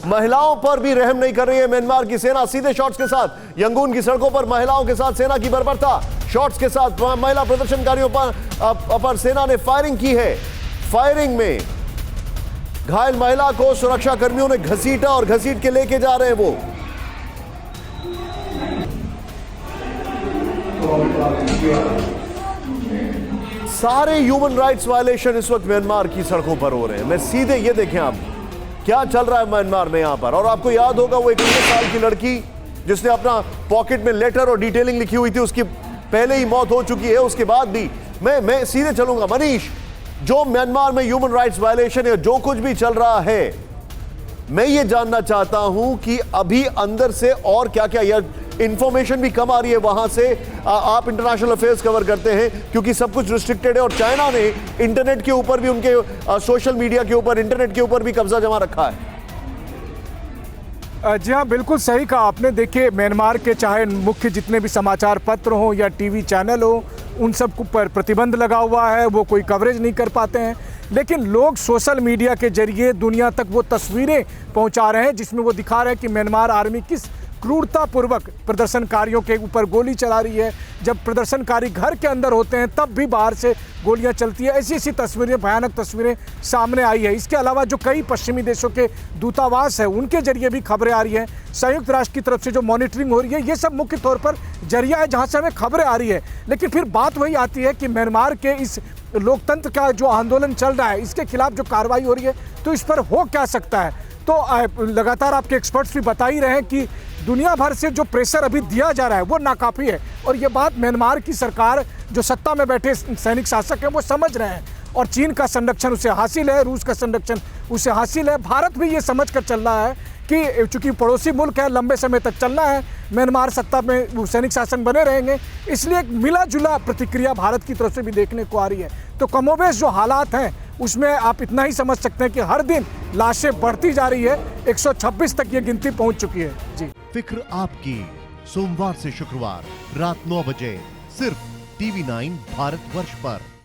महिलाओं पर भी रहम नहीं कर रही है म्यांमार की सेना। सीधे शॉट्स के साथ यंगून की सड़कों पर महिलाओं के साथ सेना की बर्बरता। शॉट्स के साथ महिला प्रदर्शनकारियों पर सेना ने फायरिंग की है। फायरिंग में घायल महिला को सुरक्षा कर्मियों ने घसीटा और घसीट के लेके जा रहे हैं वो। सारे ह्यूमन राइट्स वायलेशन इस वक्त म्यांमार की सड़कों पर हो रहे हैं। मैं सीधे ये देखें आप क्या चल रहा है म्यांमार में यहां पर। और आपको याद होगा वो 19 साल की लड़की जिसने अपना पॉकेट में लेटर और डिटेलिंग लिखी हुई थी, उसकी पहले ही मौत हो चुकी है। उसके बाद भी मैं सीधे चलूंगा मनीष, जो म्यांमार में ह्यूमन राइट्स वायलेशन है, जो कुछ भी चल रहा है, मैं ये जानना चाहता हूं कि अभी अंदर से और क्या क्या, या इंफॉर्मेशन भी कम आ रही है वहां से। आप इंटरनेशनल अफेयर्स कवर करते हैं क्योंकि सब कुछ रिस्ट्रिक्टेड है और चाइना ने इंटरनेट के ऊपर भी, उनके सोशल मीडिया के ऊपर, इंटरनेट के ऊपर भी कब्जा जमा रखा है। जी हाँ, बिल्कुल सही कहा आपने। देखिए, म्यांमार के चाहे मुख्य जितने भी समाचार पत्र हों या टीवी चैनल हो, उन सब पर प्रतिबंध लगा हुआ है, वो कोई कवरेज नहीं कर पाते हैं। लेकिन लोग सोशल मीडिया के जरिए दुनिया तक वो तस्वीरें पहुंचा रहे हैं जिसमें वो दिखा रहे हैं कि म्यांमार आर्मी किस क्रूरतापूर्वक प्रदर्शनकारियों के ऊपर गोली चला रही है। जब प्रदर्शनकारी घर के अंदर होते हैं तब भी बाहर से गोलियां चलती है। ऐसी ऐसी तस्वीरें, भयानक तस्वीरें सामने आई है। इसके अलावा जो कई पश्चिमी देशों के दूतावास है उनके जरिए भी खबरें आ रही हैं। संयुक्त राष्ट्र की तरफ से जो मॉनिटरिंग हो रही है, ये सब मुख्य तौर पर जरिया है जहाँ से हमें खबरें आ रही है। लेकिन फिर बात वही आती है कि म्यांमार के इस लोकतंत्र का जो आंदोलन चल रहा है, इसके खिलाफ जो कार्रवाई हो रही है, तो इस पर हो क्या सकता है। तो लगातार आपके एक्सपर्ट्स भी बता ही रहे हैं कि दुनिया भर से जो प्रेशर अभी दिया जा रहा है वो नाकाफी है। और ये बात म्यांमार की सरकार, जो सत्ता में बैठे सैनिक शासक हैं, वो समझ रहे हैं। और चीन का संरक्षण उसे हासिल है, रूस का संरक्षण उसे हासिल है। भारत भी ये समझ कर चल रहा है कि चूंकि पड़ोसी मुल्क है, लंबे समय तक चलना है, म्यांमार सत्ता में सैनिक शासन बने रहेंगे, इसलिए एक मिला जुला प्रतिक्रिया भारत की तरफ से भी देखने को आ रही है। तो कमोबेश जो हालात हैं उसमें आप इतना ही समझ सकते हैं कि हर दिन लाशें बढ़ती जा रही है। 126 तक ये गिनती पहुंच चुकी है। जी, फिक्र आपकी, सोमवार से शुक्रवार रात 9 बजे सिर्फ TV9 भारतवर्ष पर।